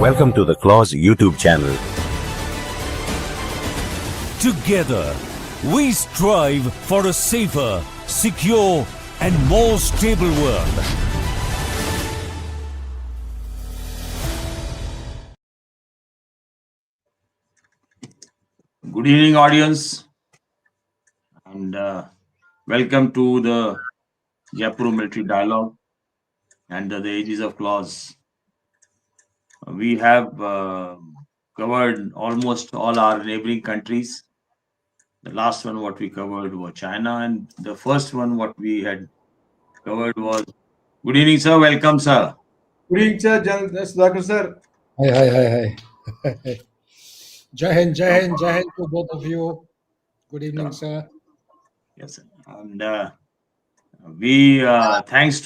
Welcome to the Clause YouTube channel. Together, we strive for a safer, secure, and more stable world. Good evening, audience, and welcome to the Jaipur Military Dialogue under the aegis of clause. We have covered almost all our neighboring countries. The last one what we covered was China, and the first one what we had covered was. Good evening, sir. Welcome, sir. Good evening, sir. Sudhakar, sir. Hi. Jai Hind to both of you. Good evening, sir. Yes, sir. And we thanks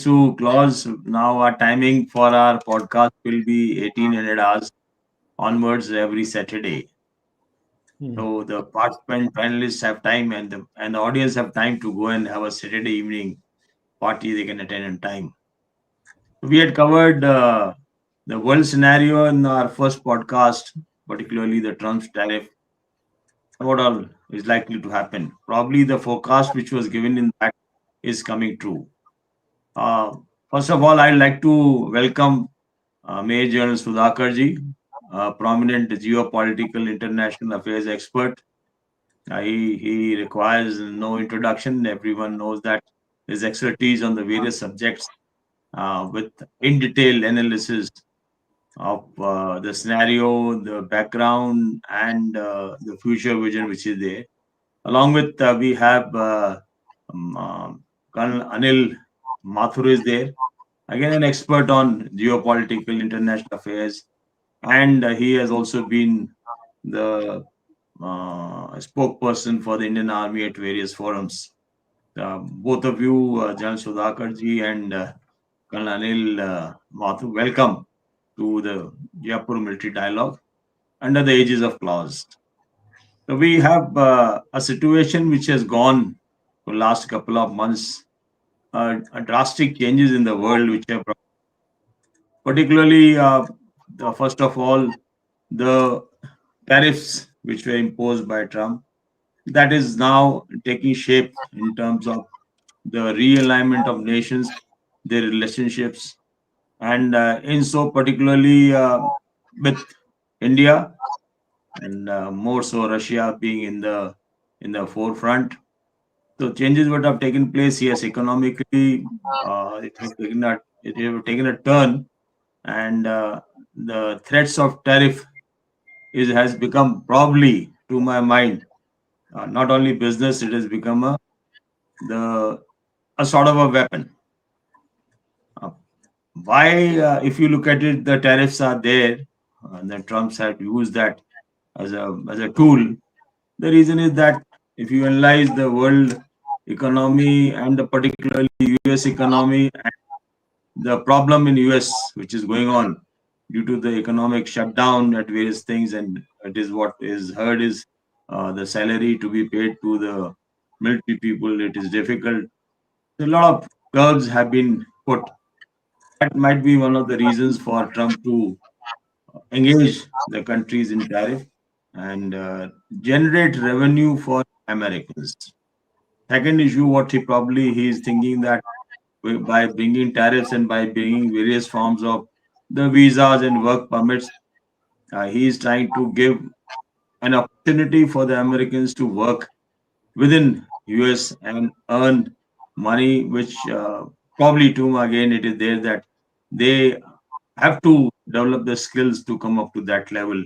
to clause, now our timing for our podcast will be 1800 hours onwards every Saturday. So the participant panelists have time, and the audience have time to go and have a Saturday evening party they can attend in time. We had covered the world scenario in our first podcast, particularly the Trump's tariff, and what all is likely to happen. Probably the forecast which was given in that is coming true. First of all, I'd like to welcome Maj Gen Sudhakar Jee, a prominent geopolitical international affairs expert. He requires no introduction. Everyone knows that his expertise on the various subjects with in detail analysis of the scenario, the background, and the future vision which is there. Along with we have Colonel Anil Mathur is there, again an expert on geopolitical international affairs, and he has also been the spokesperson for the Indian Army at various forums. Both of you, Jan Sudhakar Ji and Colonel Anil Mathur, welcome to the Jaipur Military Dialogue under the aegis of clause. So we have a situation which has gone for the last couple of months, drastic changes in the world which have, particularly first of all, the tariffs which were imposed by Trump. That is now taking shape in terms of the realignment of nations, their relationships, and in so particularly with India and more so Russia being in the forefront. So changes would have taken place. Yes, economically, it has taken a turn, and the threats of tariff has become, probably to my mind, not only business, it has become a sort of a weapon. Why, if you look at it, the tariffs are there, and the Trumps have used that as a tool. The reason is that if you analyze the world economy and particularly US economy, and the problem in US which is going on due to the economic shutdown at various things, and it is what is heard is the salary to be paid to the military people, it is difficult. A lot of curbs have been put. That might be one of the reasons for Trump to engage the countries in tariff and generate revenue for Americans. Second issue, what he is thinking that by bringing tariffs and by bringing various forms of the visas and work permits, he is trying to give an opportunity for the Americans to work within US and earn money, which probably too again it is there that they have to develop the skills to come up to that level,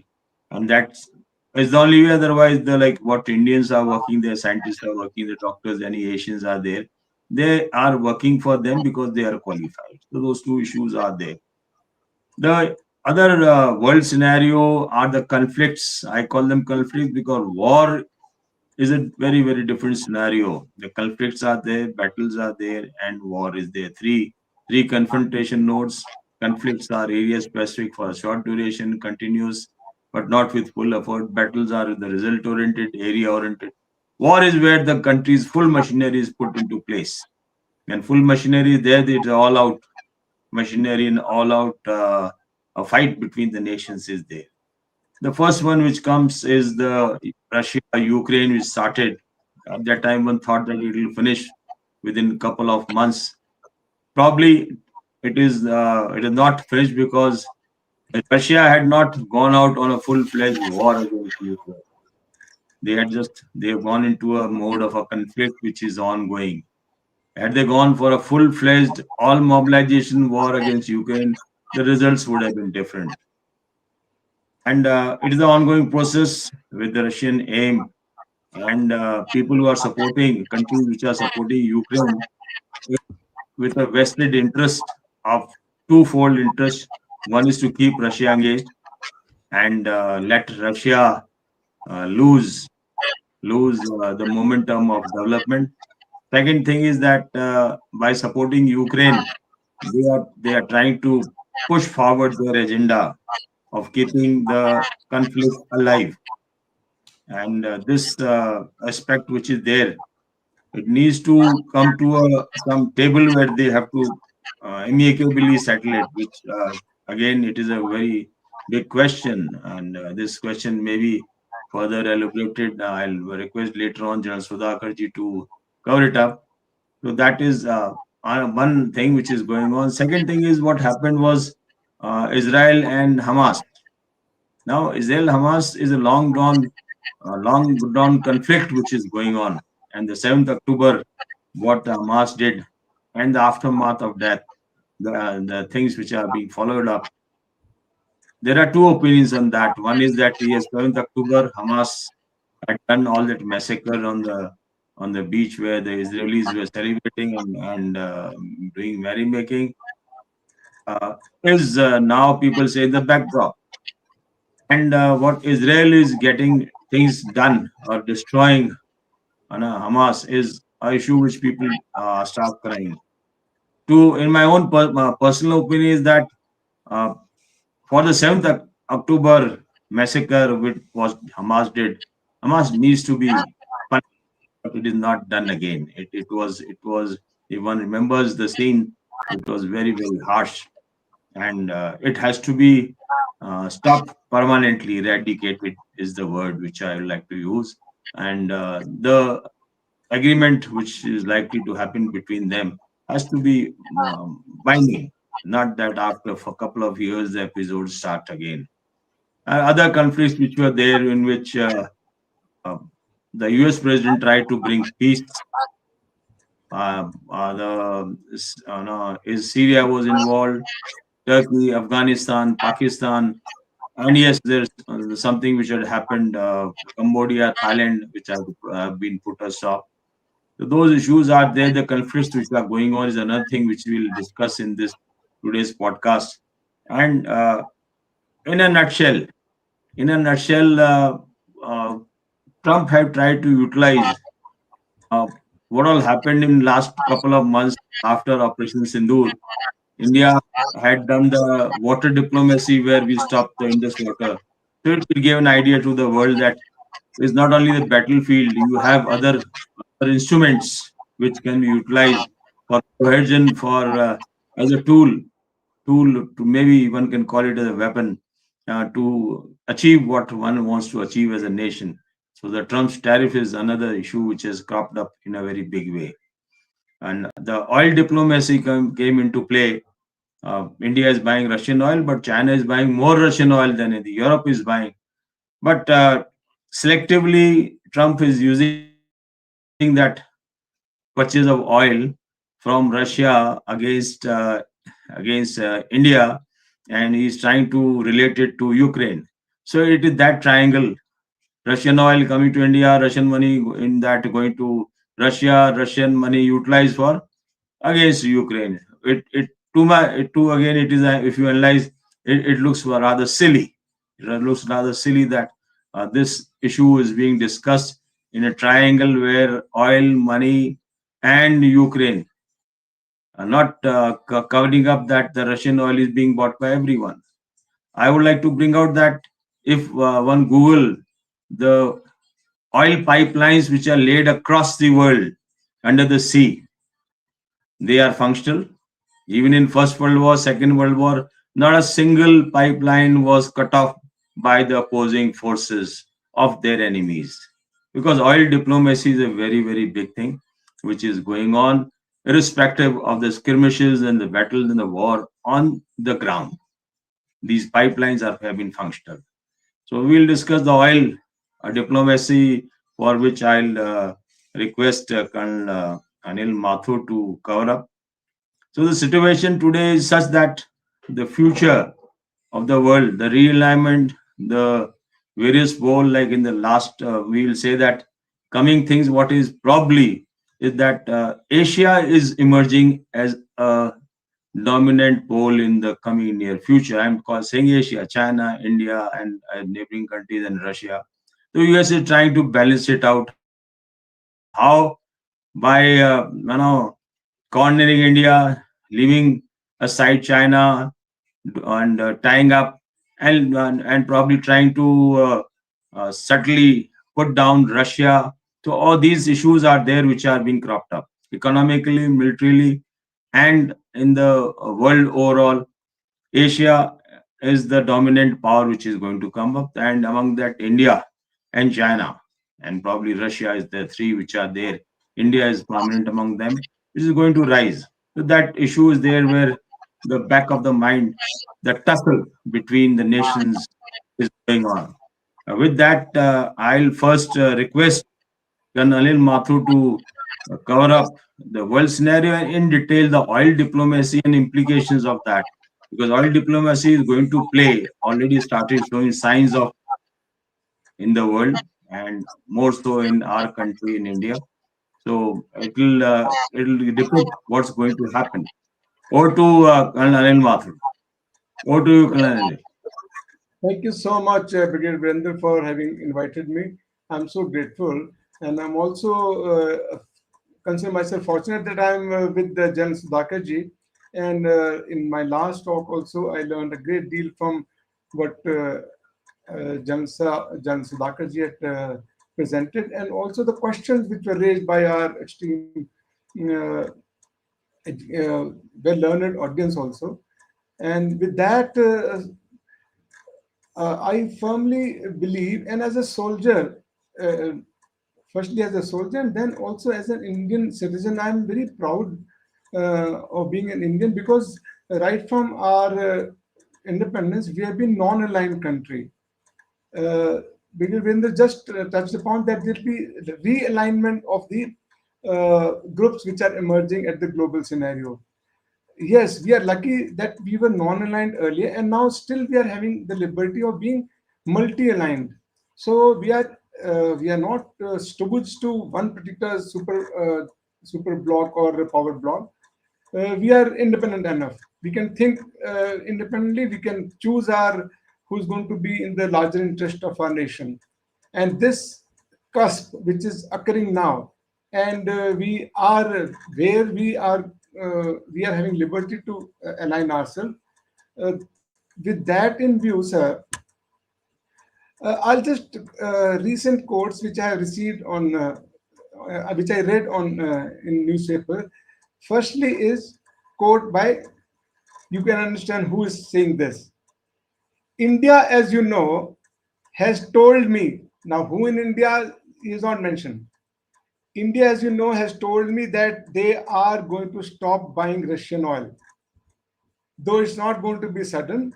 and that's is the only way. Otherwise, the like what Indians are working, the scientists are working, the doctors, any Asians are there. They are working for them because they are qualified. So those two issues are there. The other world scenario are the conflicts. I call them conflicts because war is a very, very different scenario. The conflicts are there, battles are there, and war is there. Three confrontation nodes. Conflicts are area specific for a short duration, continuous, but not with full effort. Battles are the result oriented, area oriented. War is where the country's full machinery is put into place. And full machinery is there, it's all out machinery and all out a fight between the nations is there. The first one which comes is the Russia-Ukraine, which started at that time. One thought that it will finish within a couple of months. Probably it is not finished because Russia had not gone out on a full-fledged war against Ukraine. They have gone into a mode of a conflict which is ongoing. Had they gone for a full-fledged all mobilization war against Ukraine, the results would have been different. And it is an ongoing process with the Russian aim, and people who are supporting countries which are supporting Ukraine with a vested interest of twofold interest. One is to keep Russia engaged and let Russia lose the momentum of development. Second thing is that by supporting Ukraine, they are trying to push forward their agenda of keeping the conflict alive. And this aspect which is there, it needs to come to some table where they have to amicably settle it, which again, it is a very big question. And this question may be further elaborated. I'll request later on General Sudhakar Jee to cover it up. So that is one thing which is going on. Second thing is what happened was Israel and Hamas. Now, Israel Hamas is a long drawn conflict which is going on. And the 7th October, what Hamas did, and the aftermath of that, the things which are being followed up. There are two opinions on that. One is that yes, 7th October, Hamas had done all that massacre on the beach where the Israelis were celebrating and doing merrymaking. Is now people say the backdrop. And what Israel is getting things done or destroying Hamas is an issue which people start crying. In my own personal opinion, is that uh, for the 7th October massacre, which was Hamas did, Hamas needs to be punished, but it is not done again. It was, if one remembers the scene, it was very, very harsh, and it has to be stopped permanently. Eradicated is the word which I would like to use, and the agreement which is likely to happen between them has to be binding, not that after for a couple of years the episodes start again. Other conflicts which were there in which uh, the US president tried to bring peace. No, is Syria was involved, Turkey, Afghanistan, Pakistan, and yes, there's something which had happened, Cambodia, Thailand, which have been put a stop. So those issues are there. The conflicts which are going on is another thing which we'll discuss in this today's podcast. And in a nutshell, in a nutshell, uh, Trump have tried to utilize uh, what all happened in last couple of months after Operation Sindoor. India had done the water diplomacy where we stopped the Indus water. So it will give an idea to the world that it's not only the battlefield, you have other instruments which can be utilized for cohesion, for as a tool to, maybe one can call it as a weapon to achieve what one wants to achieve as a nation. So the Trump's tariff is another issue which has cropped up in a very big way. And the oil diplomacy came into play. India is buying Russian oil, but China is buying more Russian oil than Europe is buying. But selectively, Trump is using that purchase of oil from Russia against India, and he's trying to relate it to Ukraine. So it is that triangle: Russian oil coming to India, Russian money in that going to Russia, Russian money utilized for against Ukraine. It again, it is if you analyze it looks rather silly. It looks rather silly that this issue is being discussed in a triangle where oil, money, and Ukraine are not covering up that the Russian oil is being bought by everyone. I would like to bring out that if one Google the oil pipelines which are laid across the world under the sea, they are functional. Even in First World War, Second World War, Not a single pipeline was cut off by the opposing forces of their enemies. Because oil diplomacy is a very, very big thing which is going on, irrespective of the skirmishes and the battles and the war on the ground. These pipelines have been functional. So we'll discuss the oil diplomacy, for which I'll request Colonel Anil Mathur to cover up. So the situation today is such that the future of the world, the realignment, the various goal, like in the last, we will say that coming things, what is probably is that Asia is emerging as a dominant pole in the coming near future. I'm saying Asia, China, India, and neighboring countries and Russia. The US is trying to balance it out. How? By cornering India, leaving aside China, and tying up, and probably trying to subtly put down Russia. So all these issues are there which are being cropped up economically, militarily, and in the world overall. Asia is the dominant power which is going to come up, and among that, India and China, and probably Russia is the three which are there. India is prominent among them, which is going to rise. So that issue is there where the back of the mind, the tussle between the nations is going on. With that, I'll first request Anil Mathur to cover up the world scenario and in detail the oil diplomacy and implications of that. Because oil diplomacy is going to play, already started showing signs of in the world and more so in our country in India. So it'll depict what's going to happen. Over to Colonel Anil Mathur. Over to you, Colonel Anil. Thank you so much, Brigadier Birendra, for having invited me. I'm so grateful, and I'm also consider myself fortunate that I'm with Gen Sudhakar Jee. And in my last talk, also, I learned a great deal from what Jan Sudhakar Jee had presented, and also the questions which were raised by our extreme uh, well-learned audience also. And with that, I firmly believe, and as a soldier, uh, firstly as a soldier, and then also as an Indian citizen, I'm very proud of being an Indian, because right from our independence, we have been non-aligned country. Uh, Birendra just touched upon that there will be the realignment of the groups which are emerging at the global scenario. Yes, we are lucky that we were non-aligned earlier, and now still we are having the liberty of being multi-aligned. So we are not stubborn to one particular super block or a power block. We are independent enough. We can think independently. We can choose our who's going to be in the larger interest of our nation. And this cusp, which is occurring now, and we are where we are having liberty to align ourselves. Uh, with that in view, sir, I'll just recent quotes which I have received on, which I read on in newspaper. Firstly, is quote by, you can understand who is saying this. India, as you know, has told me, now who in India is not mentioned. India, as you know, has told me that they are going to stop buying Russian oil. Though it's not going to be sudden,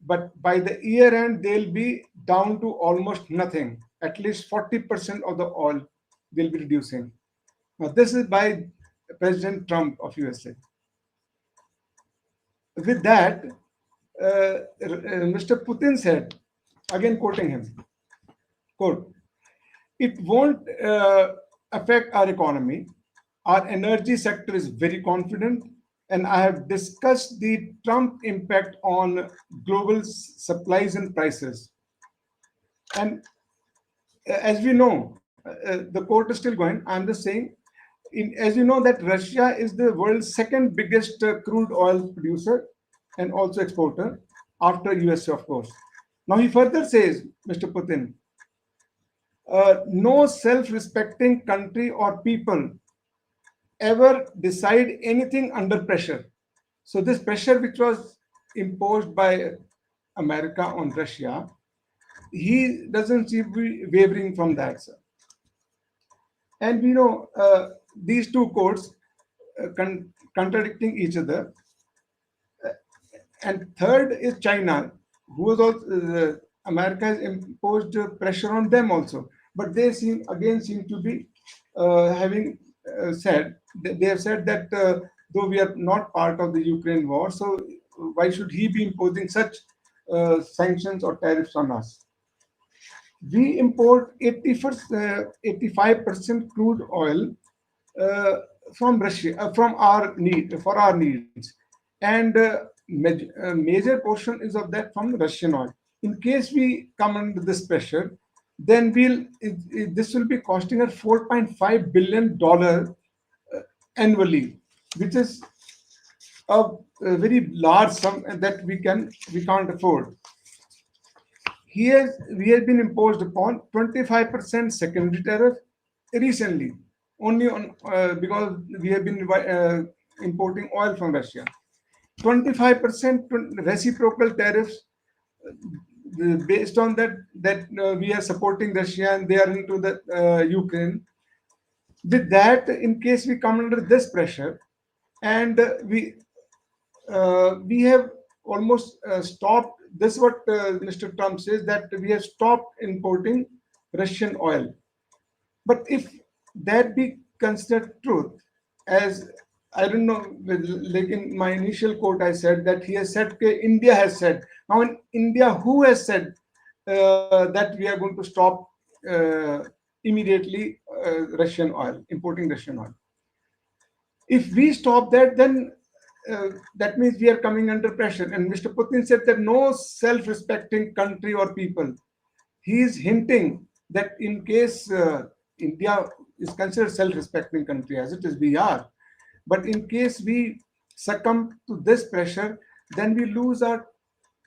but by the year end, they'll be down to almost nothing. At least 40% of the oil they'll be reducing. Now, this is by President Trump of USA. With that, Mr. Putin said, again quoting him, quote, it won't affect our economy. Our energy sector is very confident, and I have discussed the Trump impact on global supplies and prices. And as we know, the quote is still going. I'm just saying, as you know, that Russia is the world's second biggest crude oil producer and also exporter after USA, of course. Now he further says, Mr. Putin, no self-respecting country or people ever decide anything under pressure. So this pressure which was imposed by America on Russia, he doesn't seem to be wavering from that, sir. And we know these two codes contradicting each other. And third is China, who is also America has imposed pressure on them also, but they seem to be having said they have said that though we are not part of the Ukraine war, so why should he be imposing such sanctions or tariffs on us? We import 85% crude oil uh, from Russia, from our need for our needs, and major portion is of that from Russian oil. In case we come under this pressure, then this will be costing us $4.5 billion annually, which is a very large sum that we can't afford. We have been imposed upon 25% secondary tariff recently, only on because we have been importing oil from Russia. 25% reciprocal tariffs based on that we are supporting Russia and they are into the Ukraine. With that, in case we come under this pressure, and we have almost stopped. This is what Mr. Trump says, that we have stopped importing Russian oil. But if that be considered truth, as I don't know, like in my initial quote, I said that he has said, India has said. Now in India, who has said that we are going to stop immediately importing Russian oil? If we stop that, then that means we are coming under pressure. And Mr. Putin said that no self-respecting country or people. He is hinting that in case India is considered self-respecting country, as it is, we are. But in case we succumb to this pressure, then we lose our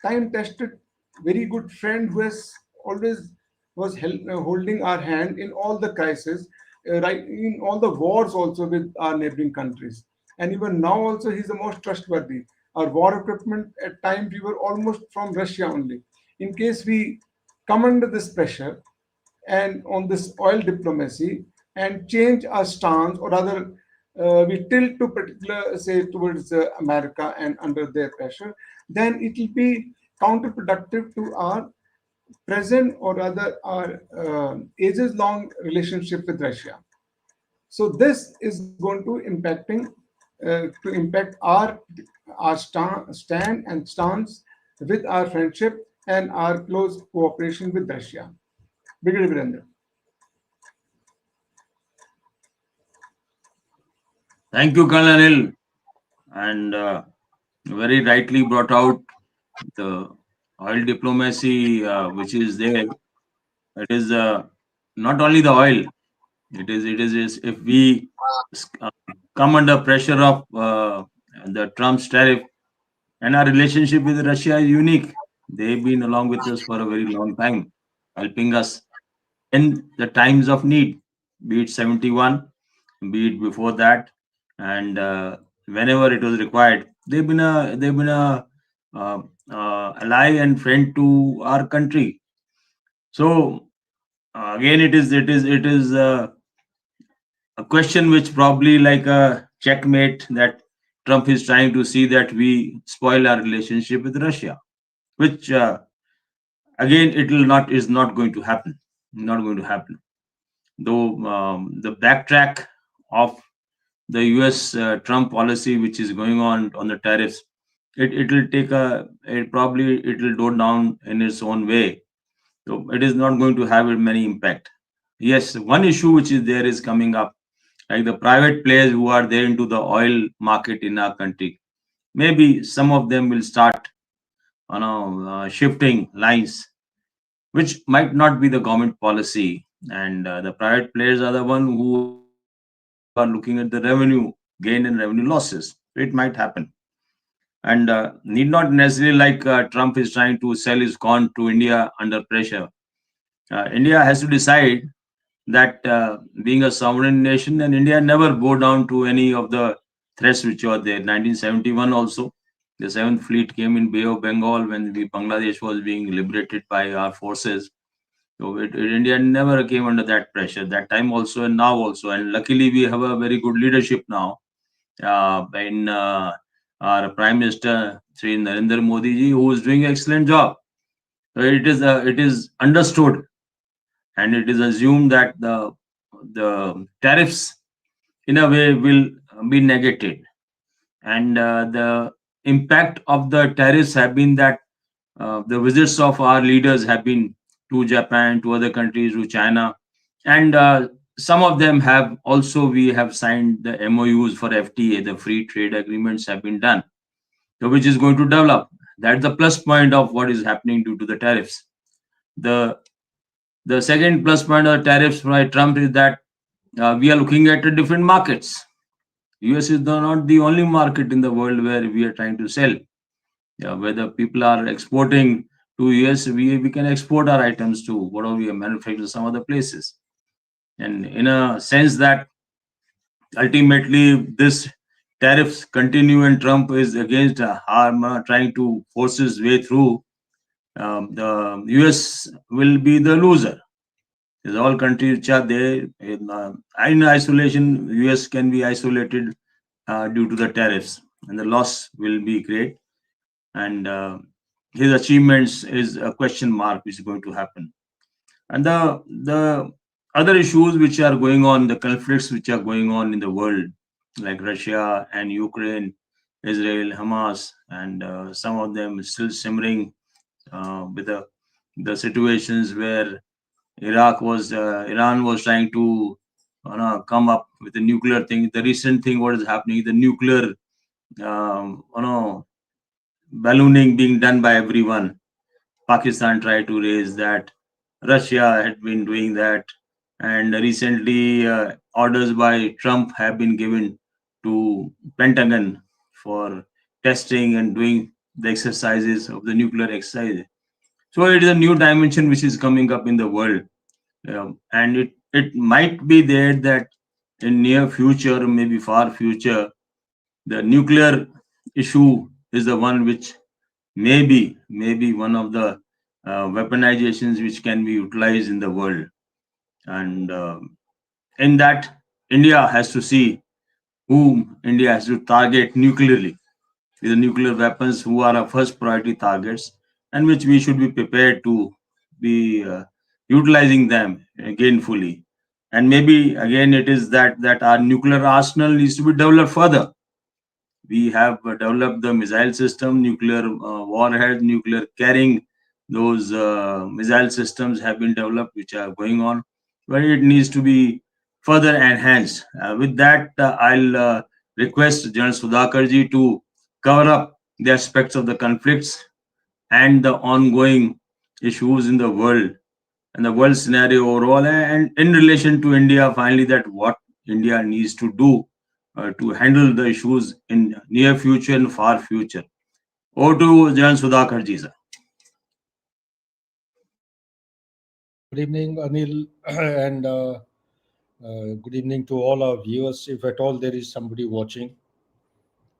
time-tested, very good friend who has always holding our hand in all the crises, right, in all the wars also with our neighboring countries. And even now also he's the most trustworthy. Our war equipment at times we were almost from Russia only. In case we come under this pressure and on this oil diplomacy and change our stance, or rather we tilt to particular, say, towards America and under their pressure, then it will be counterproductive to our present or rather our ages-long relationship with Russia. So this is going to impact our stand and stance with our friendship and our close cooperation with Russia. Brigadier Birendra. Thank you, Colonel Anil, and very rightly brought out the oil diplomacy which is there. It is not only the oil. It is if we come under pressure of the Trump's tariff, and our relationship with Russia is unique. They've been along with us for a very long time, helping us in the times of need, be it 71, be it before that, and whenever it was required. They've been a ally and friend to our country. So again, it is a question which probably like a checkmate, that Trump is trying to see that we spoil our relationship with Russia, which again it will not is not going to happen. Not going to happen. Though the backtrack of the U.S. Trump policy, which is going on the tariffs, it will take it will go down in its own way. So it is not going to have many impact. Yes, one issue which is there is coming up, like the private players who are there into the oil market in our country. Maybe some of them will start, shifting lines, which might not be the government policy. And the private players are the one who are looking at the revenue gain and revenue losses. It might happen. And need not necessarily like Trump is trying to sell his corn to India under pressure. India has to decide that being a sovereign nation, and India never bow down to any of the threats which were there. 1971 also, The Seventh Fleet came in Bay of Bengal when Bangladesh was being liberated by our forces. So India never came under that pressure that time also and now also. And luckily we have a very good leadership now in our Prime Minister Sri Narendra Modi ji, who is doing an excellent job. So it is understood and it is assumed that the tariffs in a way will be negated, and the impact of the tariffs have been that the visits of our leaders have been to Japan, to other countries, to China, and some of them have also we have signed the MOUs for FTA, the free trade agreements have been done, so which is going to develop. That's the plus point of what is happening due to the tariffs. The the second plus point of tariffs by Trump is that we are looking at different markets. US is not the only market in the world where we are trying to sell. Yeah, whether people are exporting to US, we can export our items to whatever we are manufacturing some other places. And in a sense that ultimately this tariffs continue and Trump is against harm, trying to force his way through, the US will be the loser. There's all countries which are there in isolation. US can be isolated due to the tariffs, and the loss will be great. And his achievements is a question mark which is going to happen. And the other issues which are going on, the conflicts which are going on in the world, like Russia and Ukraine, Israel, Hamas, and some of them still simmering with the situations where Iran was trying to come up with a nuclear thing. The recent thing, what is happening, the nuclear ballooning being done by everyone. Pakistan tried to raise that. Russia had been doing that, and recently orders by Trump have been given to Pentagon for testing and doing the exercises of the nuclear exercise. So it is a new dimension which is coming up in the world, and it might be there that in near future, maybe far future, the nuclear issue is the one which maybe one of the weaponizations which can be utilized in the world, and in that India has to see whom India has to target nuclearly with the nuclear weapons, who are our first priority targets, and which we should be prepared to be utilizing them gainfully. And maybe again it is that our nuclear arsenal needs to be developed further. We have developed the missile system, nuclear warhead, nuclear carrying. Those missile systems have been developed, which are going on, but it needs to be further enhanced. With that, I'll request General Sudhakar Jee to cover up the aspects of the conflicts and the ongoing issues in the world and the world scenario overall, and in relation to India, finally, that what India needs to do to handle the issues in near future and far future. Over to Jan Sudhakar ji, sir. Good evening, Anil, and good evening to all our viewers, if at all there is somebody watching.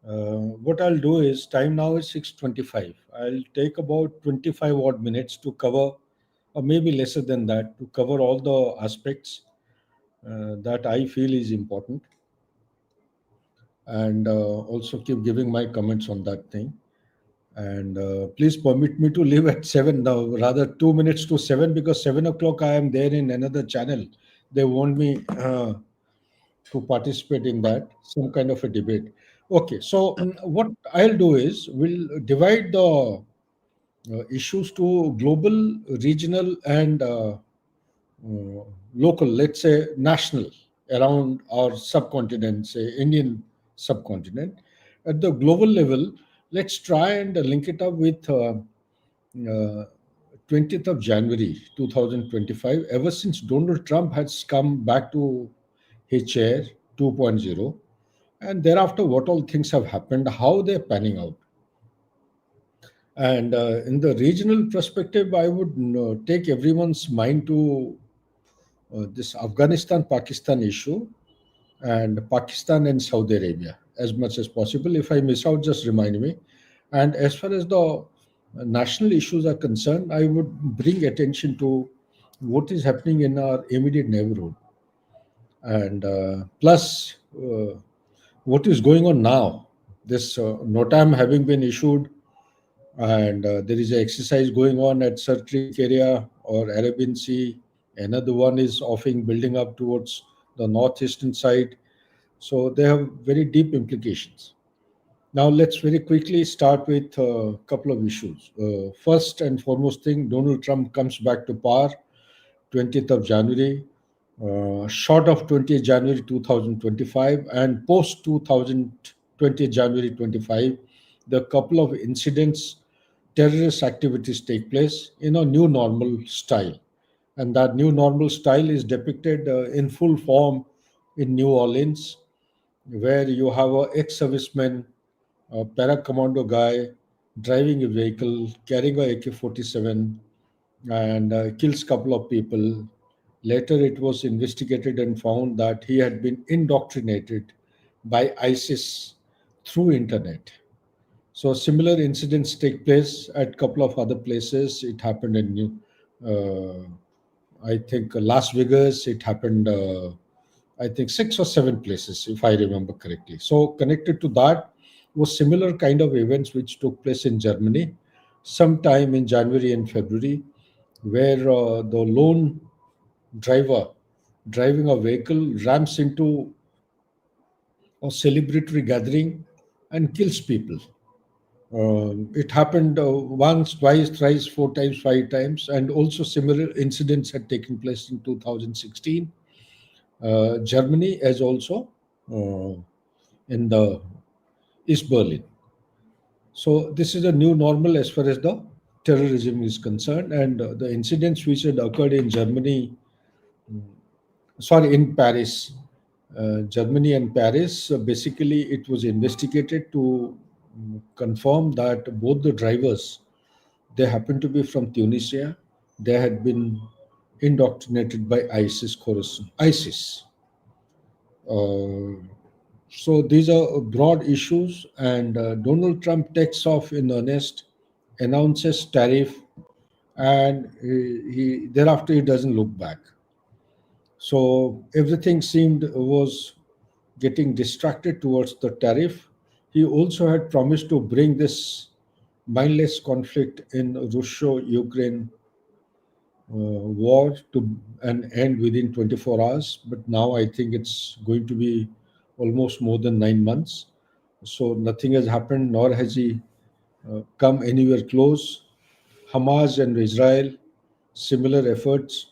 What I'll do is, time now is 6:25. I'll take about 25 odd minutes to cover, or maybe lesser than that, to cover all the aspects that I feel is important, and also keep giving my comments on that thing. And please permit me to leave at 7 now, rather 2 minutes to 7, because 7 o'clock I am there in another channel. They want me to participate in that, some kind of a debate. Okay, so what I'll do is we'll divide the issues to global, regional, and local, let's say national, around our subcontinent, say Indian subcontinent. At the global level, let's try and link it up with 20th of January 2025. Ever since Donald Trump has come back to his chair 2.0, and thereafter what all things have happened, how they're panning out. And in the regional perspective, I would take everyone's mind to this Afghanistan Pakistan issue and Pakistan and Saudi Arabia as much as possible. If I miss out, just remind me. And as far as the national issues are concerned, I would bring attention to what is happening in our immediate neighborhood, and plus what is going on now. This NOTAM having been issued, and there is an exercise going on at Sir Creek area or Arabian Sea. Another one is offing building up towards the northeastern side. So they have very deep implications. Now let's very quickly start with a couple of issues. First and foremost thing, Donald Trump comes back to power 20th of January, short of 20th January 2025 and post 2020 January 25, the couple of incidents, terrorist activities take place in a new normal style. And that new normal style is depicted in full form in New Orleans, where you have a ex-serviceman, a para-commando guy driving a vehicle, carrying a AK-47, and kills couple of people. Later, it was investigated and found that he had been indoctrinated by ISIS through internet. So similar incidents take place at couple of other places. It happened in I think Las Vegas. It happened, I think, 6 or 7 places, if I remember correctly. So connected to that was similar kind of events which took place in Germany sometime in January and February, where the lone driver driving a vehicle rams into a celebratory gathering and kills people. It happened once, twice, thrice, 4 times, 5 times, and also similar incidents had taken place in 2016. Germany, as also uh, in the East Berlin. So this is a new normal as far as the terrorism is concerned, and the incidents which had occurred in Germany, sorry, in Paris, Germany and Paris. Basically, it was investigated to confirm that both the drivers, they happened to be from Tunisia. They had been indoctrinated by ISIS Khorasan. ISIS. Uh, so these are broad issues, and Donald Trump takes off in earnest, announces tariff, and he thereafter he doesn't look back. So everything seemed was getting distracted towards the tariff. He also had promised to bring this mindless conflict in Russia-Ukraine war to an end within 24 hours. But now I think it's going to be almost more than 9 months. So nothing has happened, nor has he come anywhere close. Hamas and Israel, similar efforts.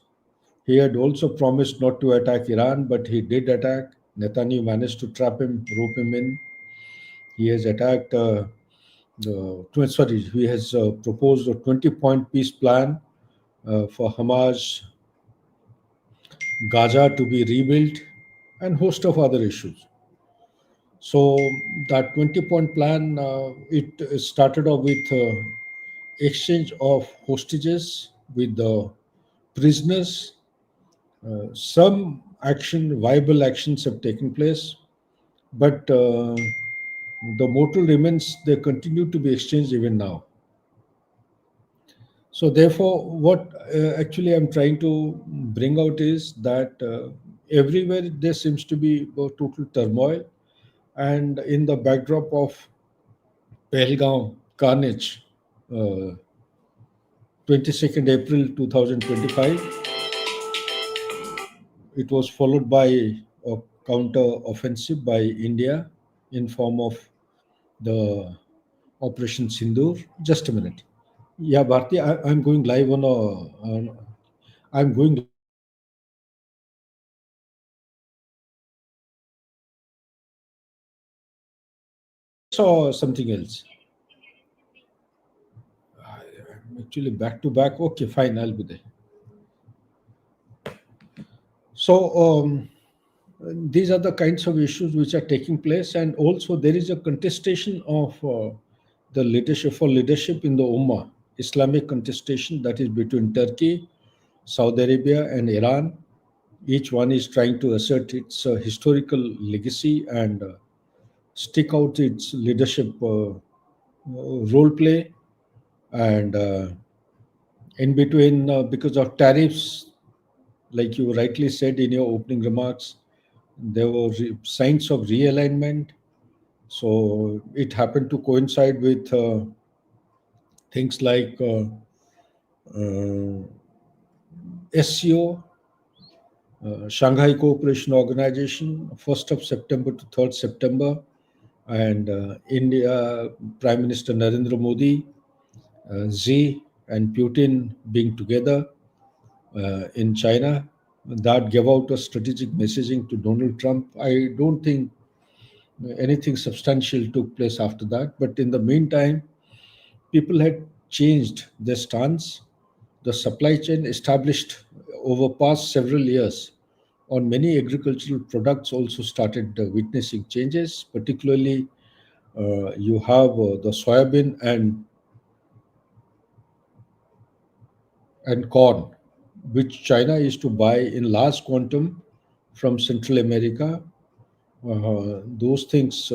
He had also promised not to attack Iran, but he did attack. Netanyahu managed to trap him, rope him in. He has attacked sorry, he has proposed a 20-point peace plan for Hamas, Gaza to be rebuilt, and host of other issues. So that 20-point plan, it started off with exchange of hostages with the prisoners. Some action, viable actions have taken place, but the mortal remains, they continue to be exchanged even now. So therefore, what actually I'm trying to bring out is that everywhere there seems to be a total turmoil, and in the backdrop of Pahalgam carnage, 22nd April 2025, it was followed by a counter offensive by India in form of the Operation Sindoor. Just a minute. Yeah, Bharti, I'm going live on I'm going live on a or something else. I'm actually back to back. Okay, fine, I'll be there. So these are the kinds of issues which are taking place, and also there is a contestation of the leadership for leadership in the Ummah, Islamic contestation that is between Turkey, Saudi Arabia, and Iran. Each one is trying to assert its historical legacy and stick out its leadership role play, and in between, because of tariffs, like you rightly said in your opening remarks, there were signs of realignment. So it happened to coincide with things like uh, SCO, Shanghai Cooperation Organization, 1st of September to 3rd September, and India Prime Minister Narendra Modi, Xi, and Putin being together in China. That gave out a strategic messaging to Donald Trump. I don't think anything substantial took place after that, but in the meantime, people had changed their stance. The supply chain established over past several years on many agricultural products also started witnessing changes. Particularly, you have the soybean and corn, which China used to buy in large quantum from Central America. Those things,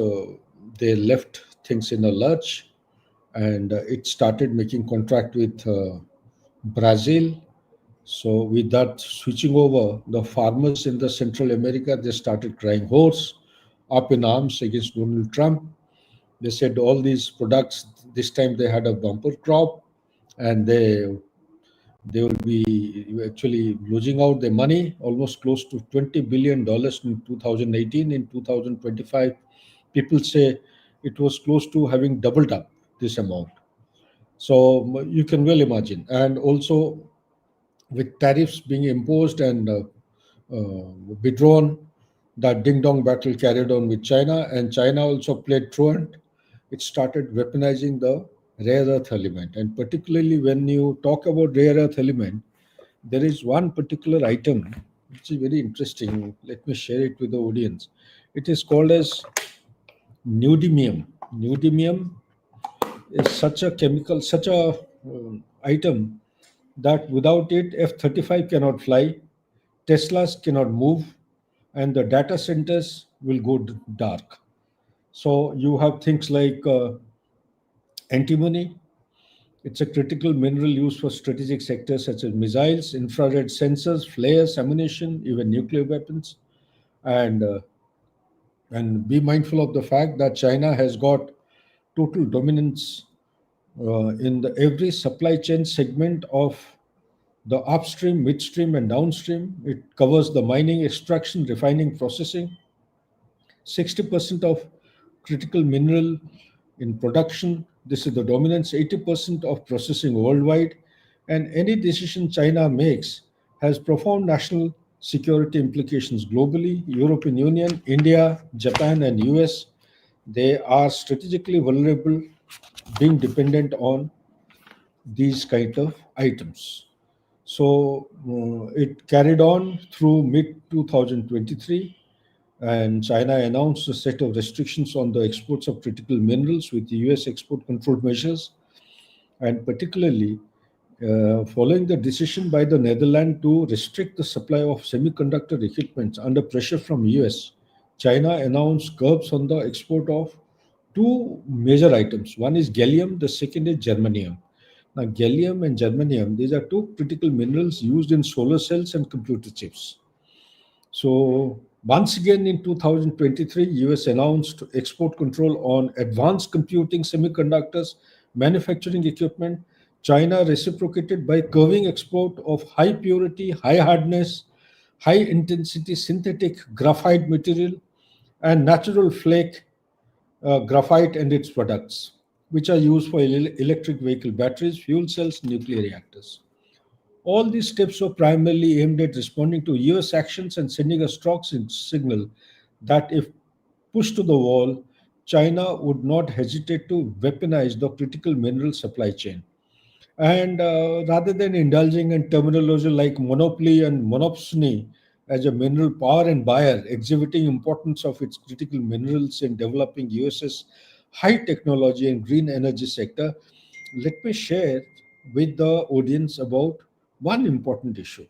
they left things in a lurch, and it started making contract with Brazil. So with that switching over, the farmers in the Central America, they started crying horse, up in arms against Donald Trump. They said all these products, this time they had a bumper crop, and they will be actually losing out their money, almost close to $20 billion in 2018. In 2025, people say it was close to having doubled up this amount. So you can well imagine. And also, with tariffs being imposed and withdrawn, that ding dong battle carried on with China, and China also played truant. It started weaponizing the rare earth element. And particularly when you talk about rare earth element, there is one particular item which is very interesting. Let me share it with the audience. It is called as neodymium. Neodymium is such a chemical, such a item that without it, F-35 cannot fly, Teslas cannot move, and the data centers will go dark. So you have things like antimony. It's a critical mineral used for strategic sectors such as missiles, infrared sensors, flares, ammunition, even nuclear weapons. And be mindful of the fact that China has got total dominance in every supply chain segment of the upstream, midstream, and downstream. It covers the mining, extraction, refining, processing. 60% of critical mineral in production. This is the dominance, 80% of processing worldwide. And any decision China makes has profound national security implications globally. European Union, India, Japan, and US, they are strategically vulnerable, being dependent on these kind of items. So it carried on through mid 2023, and China announced a set of restrictions on the exports of critical minerals with the US export control measures, and particularly following the decision by the Netherlands to restrict the supply of semiconductor equipment under pressure from US. China announced curbs on the export of two major items. One is gallium, the second is germanium. Now, gallium and germanium, these are two critical minerals used in solar cells and computer chips. So once again in 2023, US announced export control on advanced computing semiconductors, manufacturing equipment. China reciprocated by curbing export of high purity, high hardness, high intensity synthetic graphite material and natural flake graphite and its products, which are used for electric vehicle batteries, fuel cells, nuclear reactors. All these steps were primarily aimed at responding to US actions and sending a strong signal that if pushed to the wall, China would not hesitate to weaponize the critical mineral supply chain. And rather than indulging in terminology like monopoly and monopsony as a mineral power and buyer, exhibiting importance of its critical minerals in developing US's high technology and green energy sector, let me share with the audience about one important issue.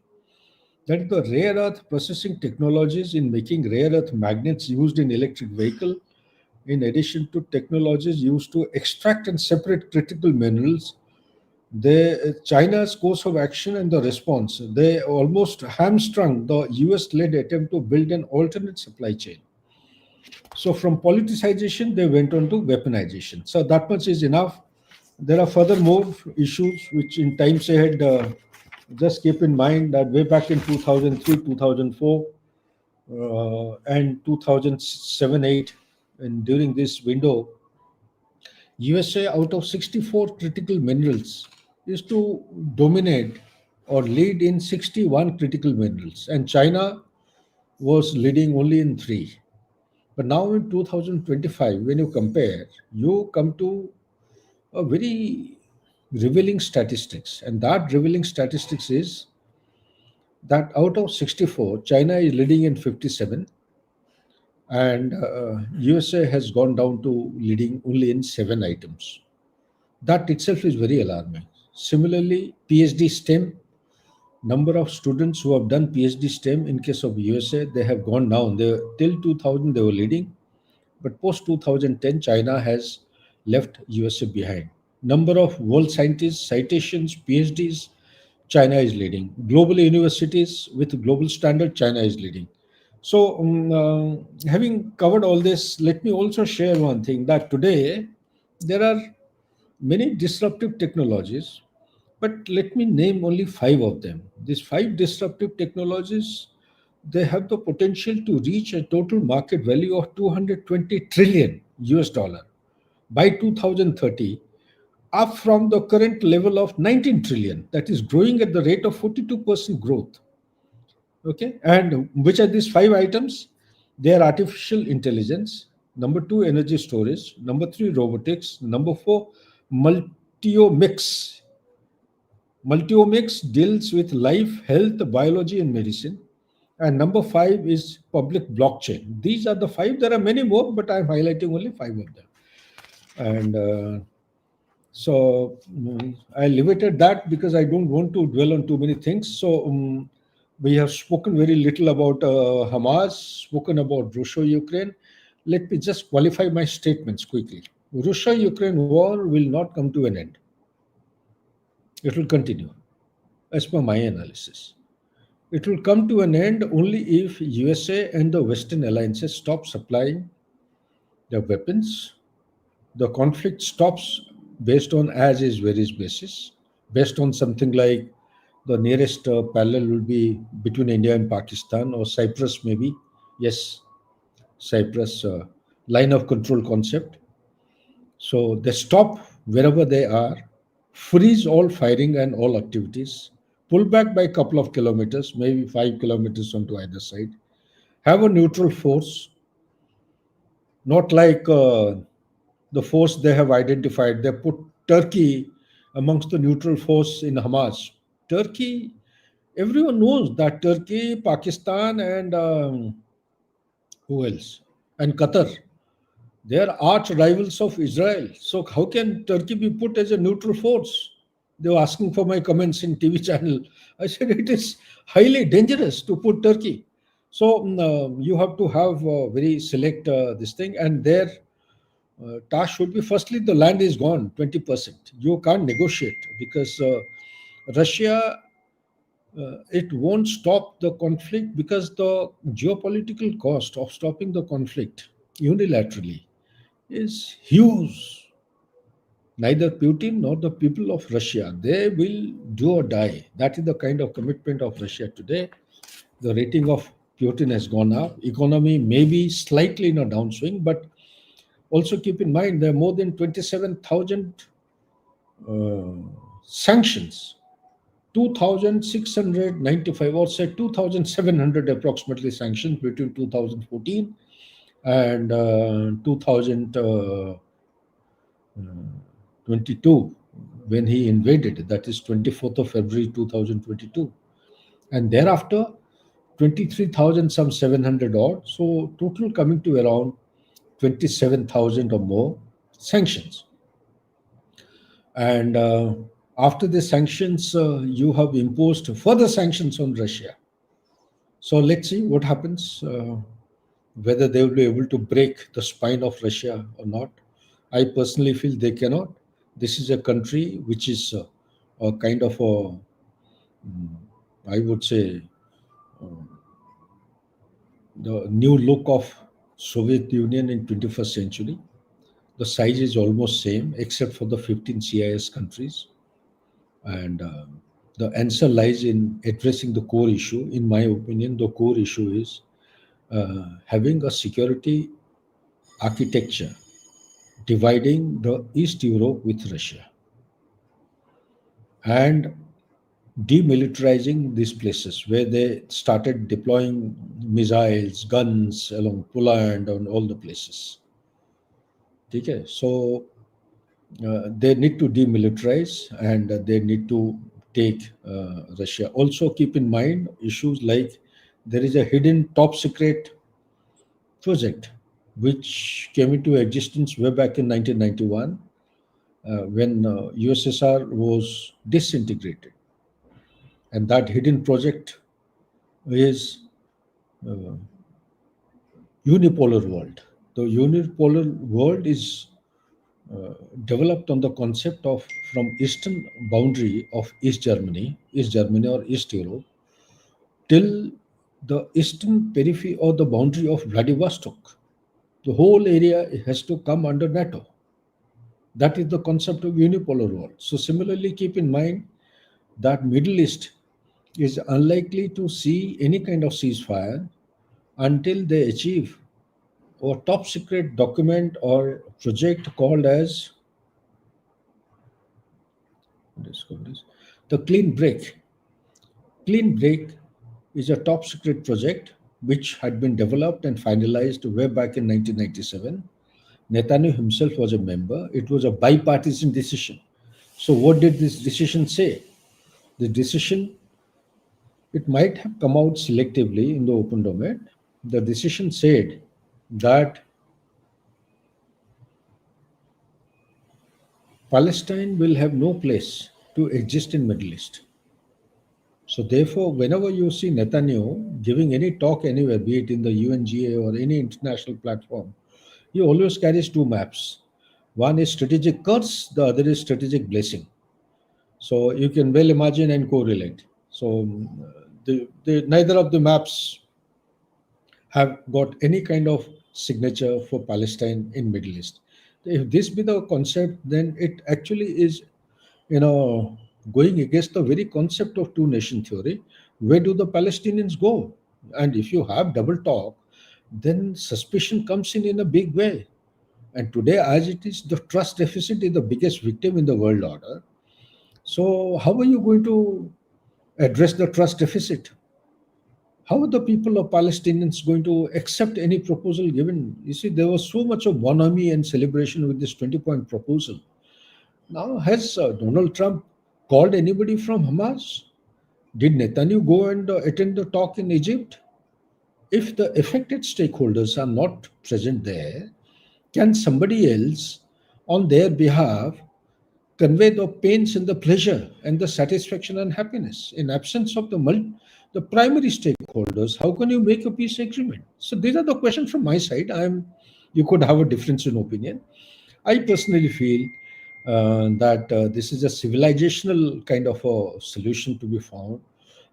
That is the rare earth processing technologies in making rare earth magnets used in electric vehicle in addition to technologies used to extract and separate critical minerals, China's course of action and the response, they almost hamstrung the US-led attempt to build an alternate supply chain. So from politicization, they went on to weaponization. So that much is enough. There are further more issues which in times ahead, just keep in mind that way back in 2003, 2004, and 2007-8, and during this window, USA out of 64 critical minerals is to dominate or lead in 61 critical minerals, and China was leading only in 3. But now in 2025, when you compare, you come to a very revealing statistics, and that revealing statistics is that out of 64, China is leading in 57, and USA has gone down to leading only in 7 items. That itself is very alarming. Similarly, PhD STEM, number of students who have done PhD STEM in case of USA, they have gone down. Till 2000 they were leading, but post 2010 China has left USA behind. Number of world scientists, citations, PhDs, China is leading. Global universities with global standard, China is leading. So, having covered all this, let me also share one thing that today there are many disruptive technologies, but let me name only 5 of them. These 5 disruptive technologies, they have the potential to reach a total market value of 220 trillion US dollar by 2030, up from the current level of 19 trillion, that is growing at the rate of 42% growth. Okay, and which are these 5 items? They are artificial intelligence, number 2, energy storage, number 3, robotics, number 4, multiomics. Multiomics deals with life, health, biology, and medicine. And number 5 is public blockchain. These are the 5. There are many more, but I'm highlighting only 5 of them. And so I limited that because I don't want to dwell on too many things. So we have spoken very little about Hamas, spoken about Russia-Ukraine. Let me just qualify my statements quickly. Russia-Ukraine war will not come to an end. It will continue, as per my analysis. It will come to an end only if USA and the Western alliances stop supplying their weapons. The conflict stops based on as is where is basis, based on something like the nearest parallel will be between India and Pakistan or Cyprus maybe. Yes, Cyprus line of control concept. So they stop wherever they are, freeze all firing and all activities, pull back by a couple of kilometers, maybe 5 kilometers onto either side, have a neutral force, not like the force they have identified. They put Turkey amongst the neutral force in Hamas. Turkey, everyone knows that Turkey, Pakistan, and who else? And Qatar. They are arch rivals of Israel. So how can Turkey be put as a neutral force? They were asking for my comments in TV channel. I said it is highly dangerous to put Turkey. So you have to have very select this thing, and their task should be firstly the land is gone 20%. You can't negotiate because Russia it won't stop the conflict because the geopolitical cost of stopping the conflict unilaterally is huge. Neither Putin nor the people of Russia, they will do or die. That is the kind of commitment of Russia today. The rating of Putin has gone up. Economy may be slightly in a downswing, but also keep in mind there are more than 27,000 sanctions. 2,695 or say 2,700 approximately sanctions between 2014 and 2022 when he invaded, that is 24th of February 2022, and thereafter 23,000 some 700 odd, so total coming to around 27,000 or more sanctions. And after the sanctions, you have imposed further sanctions on Russia. So let's see what happens. Whether they will be able to break the spine of Russia or not, I personally feel they cannot. This is a country which is a kind of a, I would say, the new look of Soviet Union in 21st century. The size is almost same except for the 15 CIS countries. And the answer lies in addressing the core issue. In my opinion, the core issue is having a security architecture dividing the East Europe with Russia and demilitarizing these places where they started deploying missiles, guns along Poland and all the places. Okay, so they need to demilitarize and they need to take Russia. Also, keep in mind issues like there is a hidden top secret project which came into existence way back in 1991 when USSR was disintegrated. And that hidden project is unipolar world. The unipolar world is developed on the concept of from eastern boundary of East Germany or East Europe, till the eastern periphery or the boundary of Vladivostok. The whole area has to come under NATO. That is the concept of unipolar world. So similarly, keep in mind that Middle East is unlikely to see any kind of ceasefire until they achieve a top secret document or project called as the Clean Break. Clean Break is a top secret project which had been developed and finalized way back in 1997. Netanyahu himself was a member. It was a bipartisan decision. So, what did this decision say? The decision, it might have come out selectively in the open domain. The decision said that Palestine will have no place to exist in Middle East. So therefore, whenever you see Netanyahu giving any talk anywhere, be it in the UNGA or any international platform, he always carries two maps. One is strategic curse, the other is strategic blessing. So you can well imagine and correlate. So neither of the maps have got any kind of signature for Palestine in Middle East. If this be the concept, then it actually is, going against the very concept of two nation theory. Where do the Palestinians go? And if you have double talk, then suspicion comes in a big way. And today, as it is, the trust deficit is the biggest victim in the world order. So, how are you going to address the trust deficit? How are the people of Palestinians going to accept any proposal given? You see, there was so much of bonhomie and celebration with this 20-point proposal. Now, has Donald Trump called anybody from Hamas? Did Netanyahu go and attend the talk in Egypt? If the affected stakeholders are not present there, can somebody else on their behalf convey the pains and the pleasure and the satisfaction and happiness? In absence of the primary stakeholders, how can you make a peace agreement? So these are the questions from my side. You could have a difference in opinion. I personally feel that this is a civilizational kind of a solution to be found.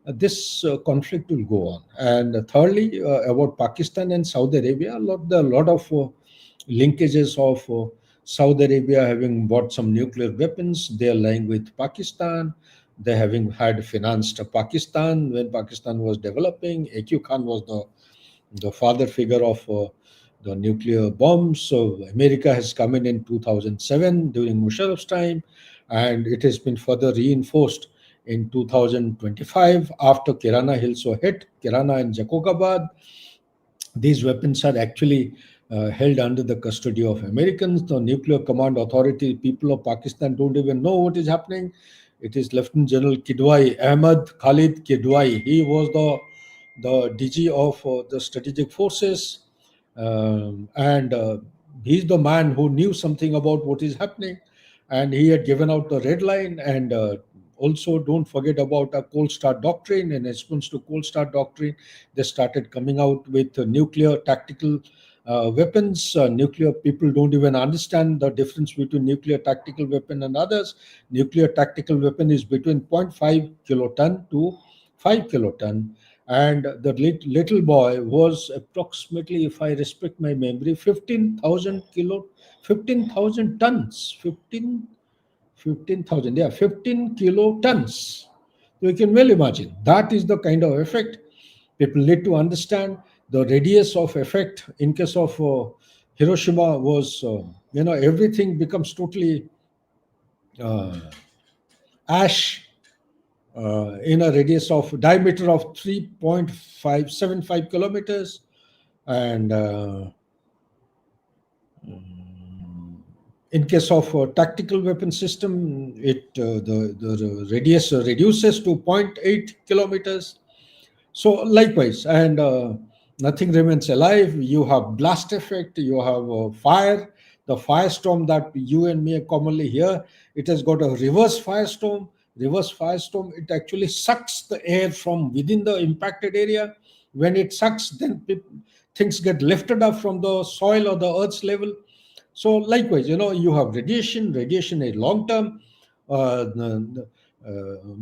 This conflict will go on. And thirdly, about Pakistan and Saudi Arabia, there are a lot of linkages of Saudi Arabia having bought some nuclear weapons. They are lying with Pakistan. They having had financed Pakistan when Pakistan was developing. AQ Khan was the father figure of the nuclear bombs. So America has come in 2007 during Musharraf's time, and it has been further reinforced in 2025 after Kirana Hills were hit, Kirana and Jakokabad. These weapons are actually held under the custody of Americans. The Nuclear Command Authority, people of Pakistan don't even know what is happening. It is Lieutenant General Kidwai, Ahmad Khalid Kidwai. He was the DG of the strategic forces. And he's the man who knew something about what is happening. And he had given out the red line, and also don't forget about a cold start doctrine. In response to cold start doctrine, they started coming out with nuclear tactical weapons. Nuclear people don't even understand the difference between nuclear tactical weapon and others. Nuclear tactical weapon is between 0.5 kiloton to 5 kiloton, and the little boy was approximately, if I respect my memory, 15,000 tons, 15,000, yeah, 15 kilotons. You can well imagine that is the kind of effect. People need to understand the radius of effect. In case of Hiroshima, was everything becomes totally uh, ash in a radius of diameter of 3.575 kilometers, and in case of a tactical weapon system, the radius reduces to zero point 0.8 kilometers. So likewise, and nothing remains alive. You have blast effect, you have fire, the firestorm that you and me commonly hear. It has got a reverse firestorm. Reverse firestorm, it actually sucks the air from within the impacted area. When it sucks, then things get lifted up from the soil or the earth's level. So likewise, you have radiation is long term.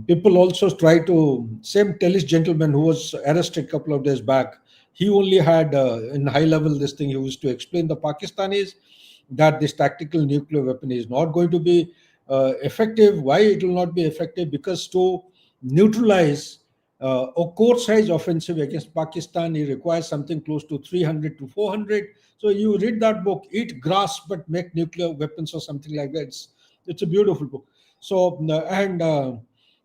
People also try to, same Tellis gentleman who was arrested a couple of days back, he only had in high level this thing, he used to explain the Pakistanis that this tactical nuclear weapon is not going to be effective. Why it will not be effective? Because to neutralize a core size offensive against Pakistan, it requires something close to 300 to 400. So you read that book, Eat Grass but Make Nuclear Weapons, or something like that. It's a beautiful book. So, and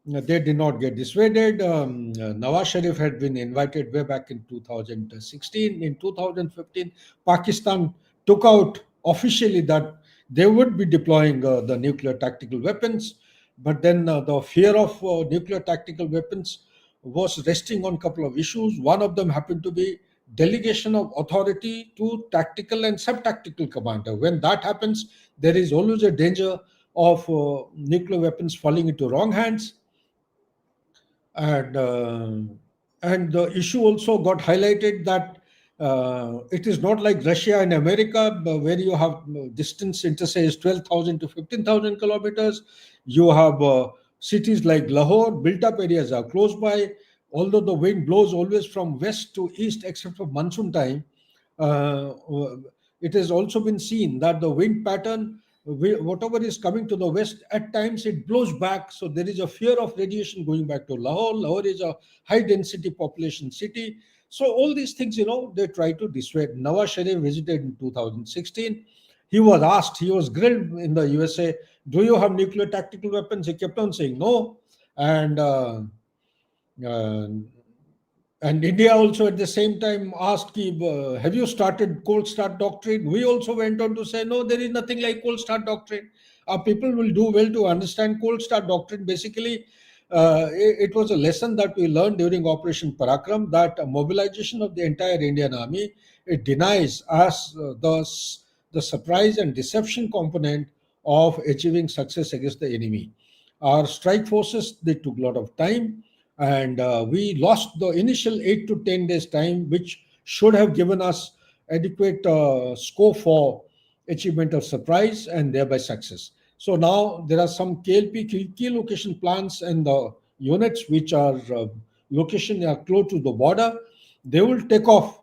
they did not get dissuaded. Nawaz Sharif had been invited way back in 2016. In 2015, Pakistan took out officially that they would be deploying the nuclear tactical weapons. But then the fear of nuclear tactical weapons was resting on a couple of issues. One of them happened to be delegation of authority to tactical and sub-tactical commander. When that happens, there is always a danger of nuclear weapons falling into wrong hands. And the issue also got highlighted that it is not like Russia and America, where you have distance interface 12,000 to 15,000 kilometers. You have cities like Lahore, built up areas are close by. Although the wind blows always from west to east, except for monsoon time, uh, it has also been seen that the wind pattern, whatever is coming to the west, at times it blows back. So there is a fear of radiation going back to Lahore. Lahore is a high density population city. So all these things, they try to dissuade. Nawaz Sharif visited in 2016. He was asked, he was grilled in the USA, do you have nuclear tactical weapons? He kept on saying no. Uh, and India also at the same time asked, have you started cold start doctrine? We also went on to say, no, there is nothing like cold start doctrine. Our people will do well to understand cold start doctrine. Basically, it was a lesson that we learned during Operation Parakram, that mobilization of the entire Indian army, it denies us the surprise and deception component of achieving success against the enemy. Our strike forces, they took a lot of time, and we lost the initial 8 to 10 days time, which should have given us adequate scope for achievement of surprise and thereby success. So now there are some KLP, key location plans, and the units which are location are close to the border. They will take off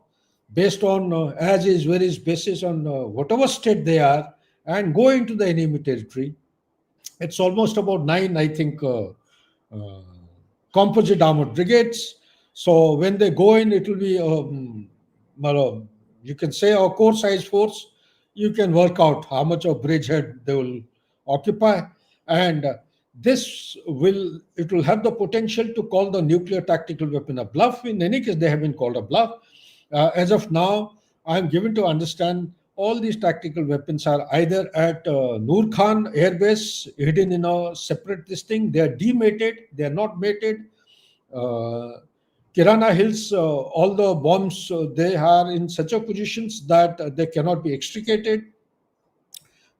based on as is varies basis on whatever state they are, and go into the enemy territory. It's almost about 9, I think, uh, composite armored brigades. So when they go in, it will be, you can say, a core size force. You can work out how much of bridgehead they will occupy, and it will have the potential to call the nuclear tactical weapon a bluff. In any case, they have been called a bluff. As of now, I am given to understand all these tactical weapons are either at Noor Khan Air Base, hidden in a separate this thing. They are demated. They are not mated. Uh, Kirana Hills, all the bombs, they are in such a positions that they cannot be extricated.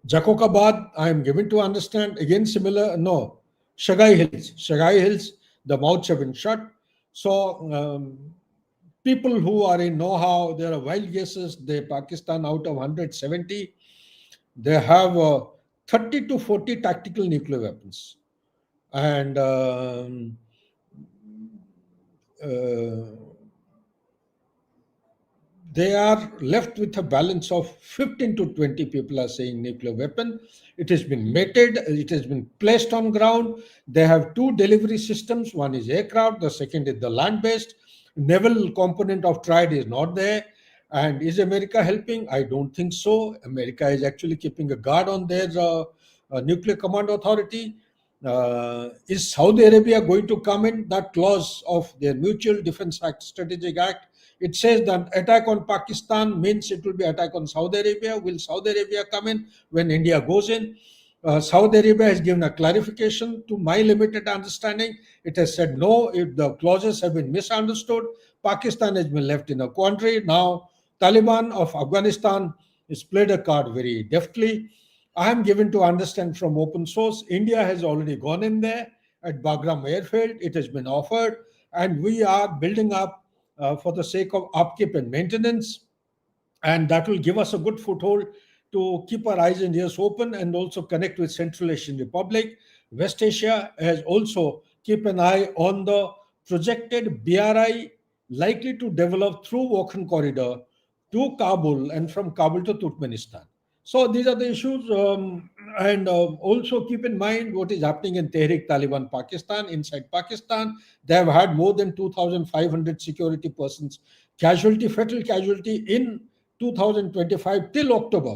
Jakokabad, I am given to understand, again similar, no. Shagai Hills, the mouths have been shut. So people who are in know-how, there are wild guesses. Pakistan out of 170, they have 30 to 40 tactical nuclear weapons, and they are left with a balance of 15 to 20 people are saying nuclear weapon. It has been mated, it has been placed on ground. They have two delivery systems. One is aircraft, the second is the land-based. Naval component of Triad is not there. And is America helping? I don't think so. America is actually keeping a guard on their nuclear command authority. Is Saudi Arabia going to come in? That clause of their Mutual Defense Act, Strategic Act, it says that attack on Pakistan means it will be attack on Saudi Arabia. Will Saudi Arabia come in when India goes in? Saudi Arabia has given a clarification. To my limited understanding, it has said no, if the clauses have been misunderstood. Pakistan has been left in a quandary. Now, Taliban of Afghanistan has played a card very deftly. I am given to understand from open source, India has already gone in there at Bagram airfield. It has been offered, and we are building up for the sake of upkeep and maintenance, and that will give us a good foothold to keep our eyes and ears open and also connect with Central Asian Republic. West Asia has also keep an eye on the projected BRI likely to develop through Wakhan corridor to Kabul and from Kabul to Turkmenistan. So these are the issues, and also keep in mind what is happening in Tehrik Taliban Pakistan. Inside Pakistan, they have had more than 2,500 security persons fatal casualty in 2025 till October,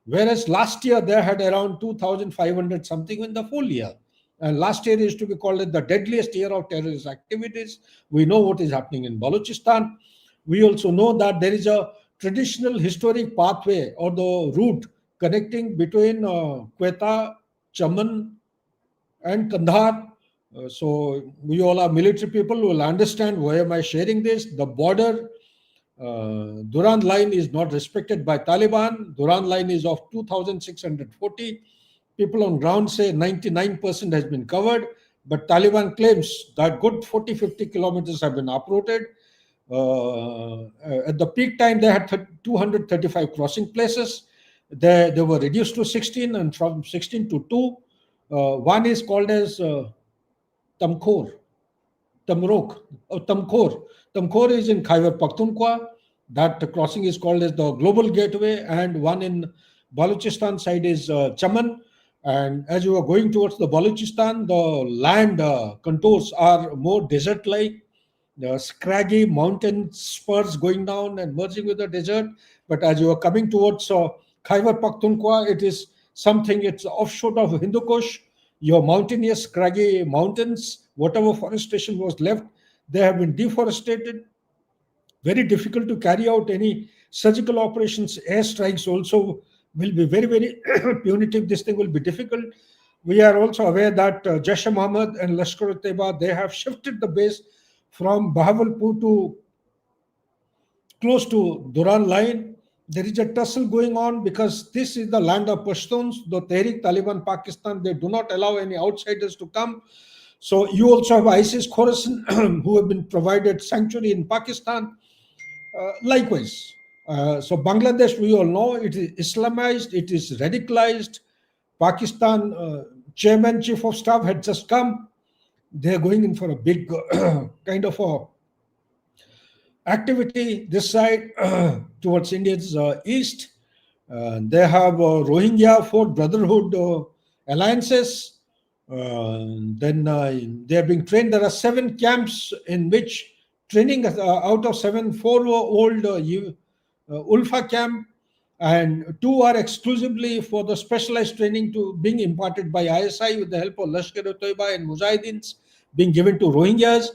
whereas last year they had around 2,500 something in the full year. And last year is to be called the deadliest year of terrorist activities. We know what is happening in Balochistan. We also know that there is a traditional historic pathway or the route connecting between Quetta, Chaman, and Kandahar. So we all are military people who will understand why am I sharing this. The border Durand line is not respected by Taliban. Durand line is of 2,640. People on ground say 99% has been covered, but Taliban claims that good 40, 50 kilometers have been uprooted. At the peak time, they had 235 crossing places. They were reduced to 16, and from 16 to 2. One is called as Tamkhor. Tamkhor. Tamkhor is in Khyber Pakhtunkhwa. That crossing is called as the Global Gateway, and one in Balochistan side is Chaman. And as you are going towards the Balochistan, the land contours are more desert-like, scraggy mountain spurs going down and merging with the desert. But as you are coming towards Khyber Pakhtunkhwa, it is something, it's offshoot of Hindu Kush. Your mountainous, scraggy mountains, whatever forestation was left, they have been deforested. Very difficult to carry out any surgical operations. Airstrikes also will be very, very punitive. This thing will be difficult. We are also aware that Jaish-e-Mohammed and Lashkar-e-Taiba, they have shifted the base from Bahawalpur to close to Durand line. There is a tussle going on because this is the land of Pashtuns. The Tehrik Taliban Pakistan, they do not allow any outsiders to come. So you also have ISIS Khorasan who have been provided sanctuary in Pakistan. Likewise, so Bangladesh, we all know, it is Islamized, it is radicalized. Pakistan chairman, chief of staff had just come. They are going in for a big kind of a activity this side towards India's east. They have Rohingya Fort Brotherhood alliances. Then they are being trained. There are 7 camps in which training out of 7, 4 were old Ulfa camp, and 2 are exclusively for the specialized training to being imparted by ISI with the help of Lashkar-e-Taiba and Mujahideens being given to Rohingyas.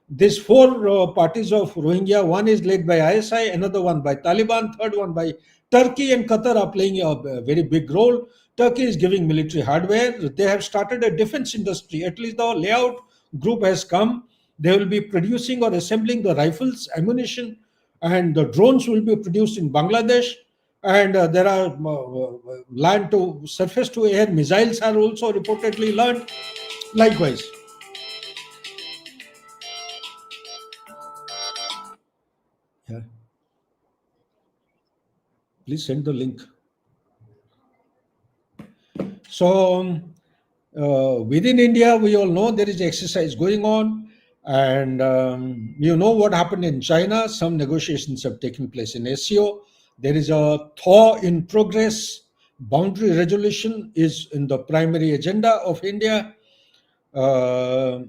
These 4 parties of Rohingya, one is led by ISI, another one by Taliban, third one by Turkey and Qatar are playing a very big role. Turkey is giving military hardware. They have started a defense industry. At least the layout group has come. They will be producing or assembling the rifles, ammunition, and the drones will be produced in Bangladesh. And there are land to surface to air missiles are also reportedly learned. Likewise. Yeah. Please send the link. So, within India, we all know there is exercise going on, and you know what happened in China. Some negotiations have taken place in SEO. There is a thaw in progress. Boundary resolution is in the primary agenda of India. Uh,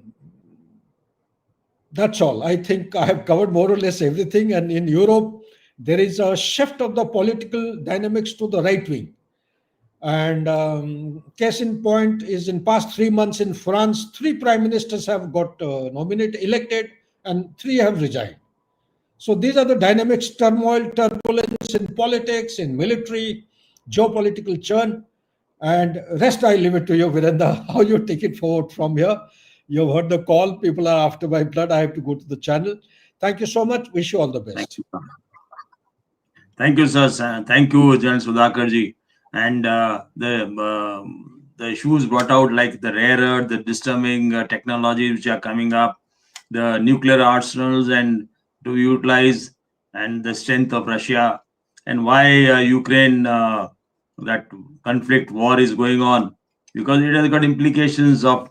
that's all. I think I have covered more or less everything. And in Europe, there is a shift of the political dynamics to the right wing. And case in point is in past 3 months in France, three prime ministers have got nominated, elected, and three have resigned. So these are the dynamics, turmoil, turbulence in politics, in military, geopolitical churn. And rest I leave it to you, Virendra, how you take it forward from here. You've heard the call. People are after my blood. I have to go to the channel. Thank you so much. Wish you all the Thank best. you. Thank you, sir. Thank you, Gen Sudhakar Jee. And the issues brought out, like the rare earth, the disturbing technologies which are coming up, the nuclear arsenals, and to utilize, and the strength of Russia, and why Ukraine, that conflict war is going on, because it has got implications of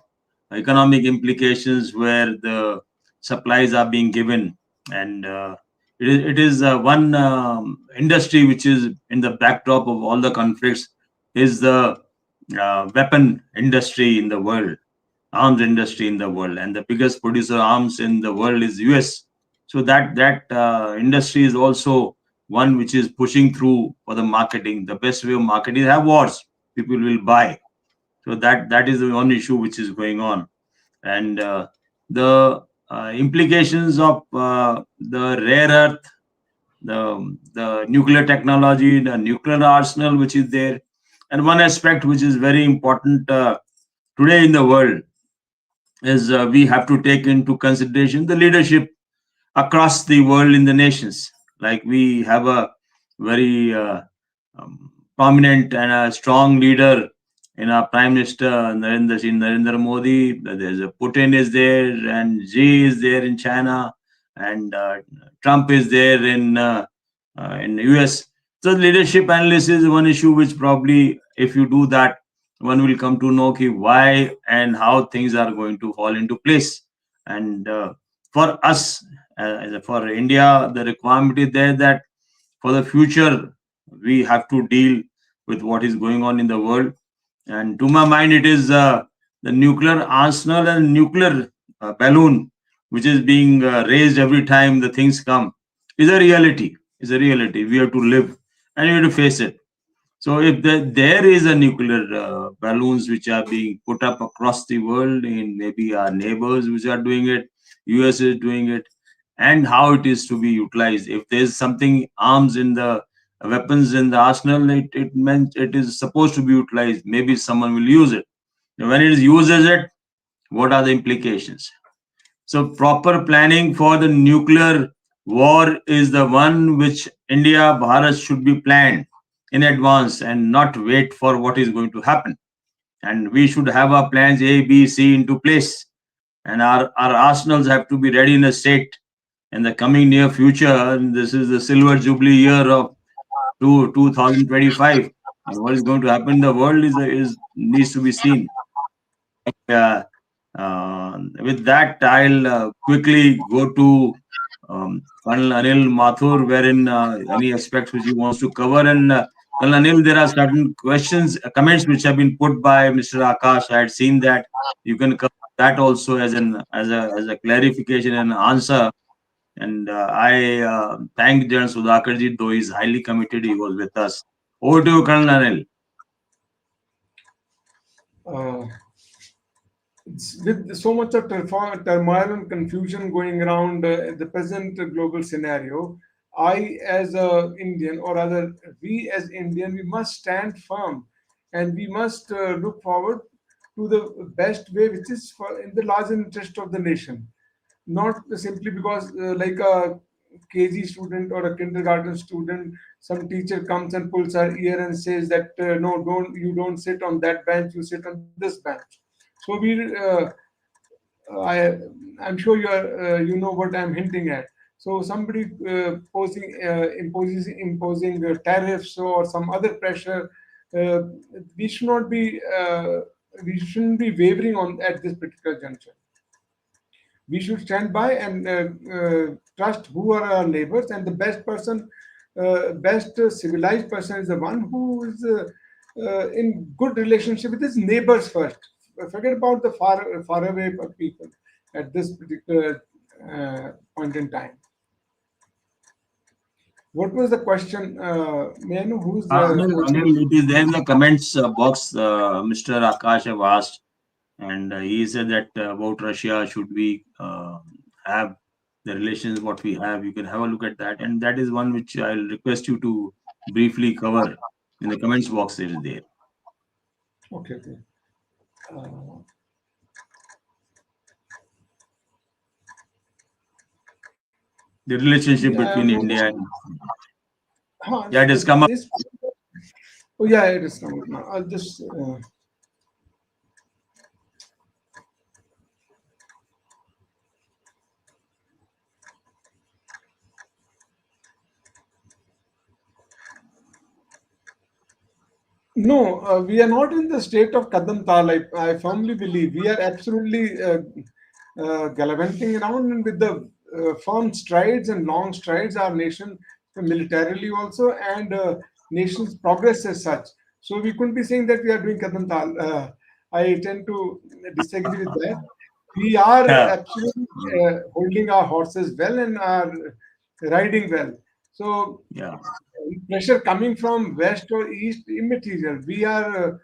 economic implications where the supplies are being given, and it is one industry which is in the backdrop of all the conflicts, is the weapon industry in the world, arms industry in the world, and the biggest producer of arms in the world is US. So that industry is also one which is pushing through for the marketing. The best way of marketing is have wars. People will buy. So that is the one issue which is going on, and the implications of the rare earth, the nuclear technology, the nuclear arsenal which is there, and one aspect which is very important today in the world is we have to take into consideration the leadership across the world in the nations. Like we have a very prominent and a strong leader in our Prime Minister Narendra Modi. There's a Putin is there, and Xi is there in China, and Trump is there in the US. So leadership analysis is one issue which probably, if you do that, one will come to know why and how things are going to fall into place. And for us, for India, the requirement is there that for the future, we have to deal with what is going on in the world. And to my mind, it is the nuclear arsenal and nuclear balloon, which is being raised every time the things come, is a reality. Is a reality. We have to live and we have to face it. So if there is a nuclear balloons which are being put up across the world, in maybe our neighbors which are doing it, US is doing it, and how it is to be utilized. If there's something arms in the weapons in the arsenal, it meant it is supposed to be utilized. Maybe someone will use it. When it uses it, what are the implications? So proper planning for the nuclear war is the one which India, Bharat should be planned in advance and not wait for what is going to happen. And we should have our plans A, B, C into place. And our arsenals have to be ready in a state in the coming near future. And this is the silver jubilee year of 2025. And what is going to happen in the world is needs to be seen. Uh, with that, I'll quickly go to Colonel Anil Mathur, wherein any aspects which he wants to cover. And Colonel Anil, there are certain questions, comments which have been put by Mr. Akash. I had seen that. You can cover that also as a clarification and answer. And I thank Gen Sudhakar Jee, though he's highly committed, he was with us. Over to you, Colonel Anil. Uh, with so much of turmoil and confusion going around the present global scenario, I, as a Indian, or rather, we as Indian, we must stand firm, and we must look forward to the best way, which is for in the large interest of the nation, not simply because, like a KG student or a kindergarten student, some teacher comes and pulls our ear and says that no, don't sit on that bench, you sit on this bench. So I'm sure you know what I'm hinting at. So somebody imposing tariffs or some other pressure, uh, we should not be we shouldn't be wavering on at this particular juncture. We should stand by and trust who are our neighbors, and the best civilized person is the one who is in good relationship with his neighbors first. Forget about the far away people at this particular point in time. What was the question? May I know who's the Anil, it is there in the comments box. Mr. Akash have asked, and he said that about Russia, should we have the relations what we have? You can have a look at that, and that is one which I'll request you to briefly cover in the comments box. It is there. Okay, okay. The relationship between India and yeah, it has come up. Oh yeah, it is coming now. I'll just. No, we are not in the state of Kadam Tal. I firmly believe we are absolutely gallivanting around, and with the firm strides and long strides, our nation militarily also, and nation's progress as such. So we couldn't be saying that we are doing Kadam Tal. I tend to disagree with that. We are Yeah. absolutely holding our horses well and are riding well. So Yeah. pressure coming from west or east immaterial. We are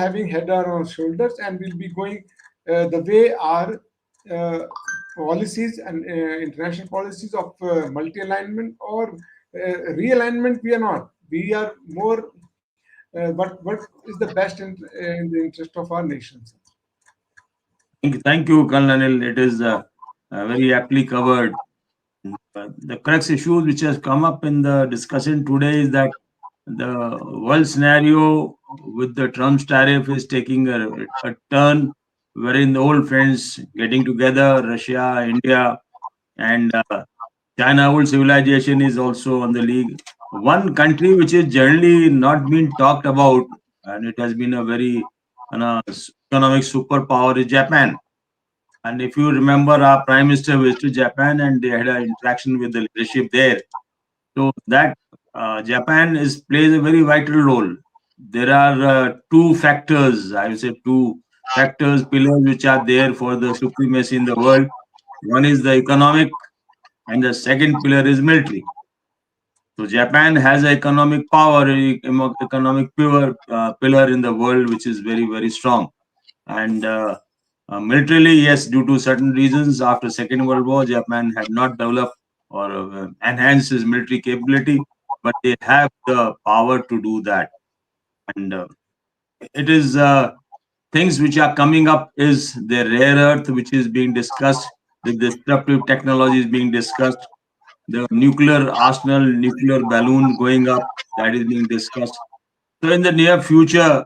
having head on our shoulders, and we'll be going the way our policies and international policies of multi-alignment or realignment. We are not. We are more. What is the best in the interest of our nations? Thank you, Colonel Anil. It is very aptly covered. The crux issues which has come up in the discussion today is that the world scenario with the Trump's tariff is taking a turn, wherein the old friends getting together, Russia, India, and China old civilization is also on the league. One country which is generally not been talked about, and it has been a very economic superpower, is Japan. And if you remember, our Prime Minister visited Japan and they had an interaction with the leadership there. So that Japan plays a very vital role. There are two factors, I would say two factors, pillars which are there for the supremacy in the world. One is the economic, and the second pillar is military. So Japan has an economic power, economic pillar in the world, which is very, very strong. And militarily, yes, due to certain reasons, after Second World War, Japan had not developed or enhanced its military capability, but they have the power to do that. And it is things which are coming up is the rare earth, which is being discussed, the disruptive technologies being discussed, the nuclear arsenal, nuclear balloon going up, that is being discussed. So in the near future,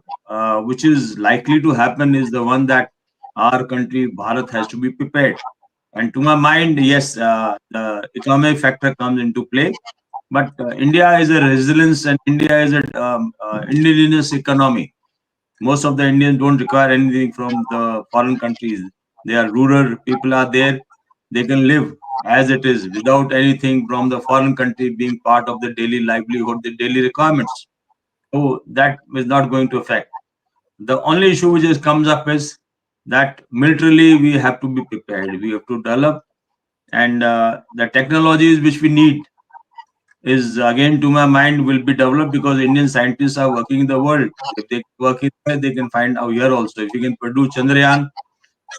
which is likely to happen, is the one that our country, Bharat, has to be prepared. And to my mind, yes, the economic factor comes into play. But India is a resilience, and India is an indigenous economy. Most of the Indians don't require anything from the foreign countries. They are rural, people are there. They can live as it is without anything from the foreign country being part of the daily livelihood, the daily requirements. So that is not going to affect. The only issue which comes up is that militarily we have to be prepared. We have to develop, and the technologies which we need is again, to my mind, will be developed because Indian scientists are working in the world. If they work in there, they can find out here also. If we can produce Chandrayaan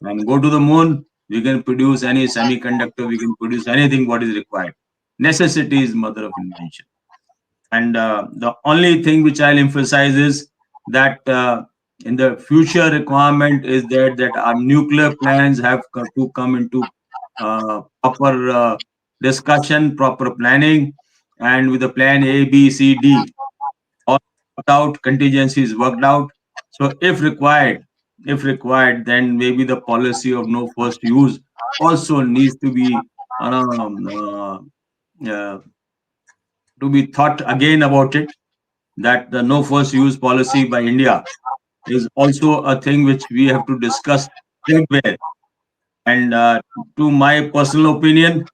and go to the moon, we can produce any semiconductor. We can produce anything what is required. Necessity is mother of invention. And the only thing which I'll emphasize is that in the future requirement is that our nuclear plans have to come into proper discussion, proper planning, and with the plan A, B, C, D, all worked out, contingencies worked out. So if required, if required, then maybe the policy of no first use also needs uh, to be thought again about it. That the no first use policy by India is also a thing which we have to discuss straightway. And to my personal opinion,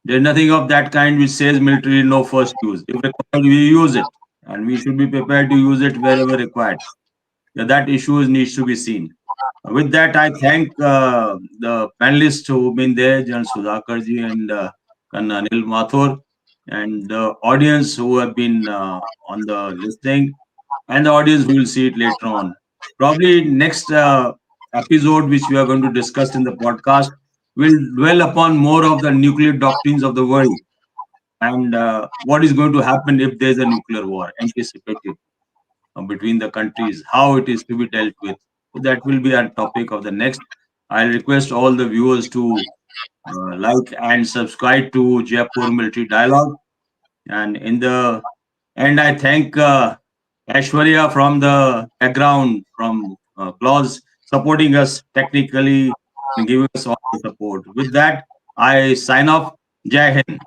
there's nothing of that kind which says military no first use. If required, we use it, and we should be prepared to use it wherever required. That issue needs to be seen. With that, I thank the panelists who've been there, Gen Sudhakar Jee and Anil Mathur, and the audience who have been on the listening, and the audience who will see it later on. Probably next episode, which we are going to discuss in the podcast, will dwell upon more of the nuclear doctrines of the world and what is going to happen if there's a nuclear war, anticipative between the countries, how it is to be dealt with. So that will be our topic of the next. I'll request all the viewers to like and subscribe to Jaipur Military Dialogue. And in the end, I thank Ashwarya from the background, from Clause, supporting us technically and giving us all the support. With that, I sign off. Jai Hind.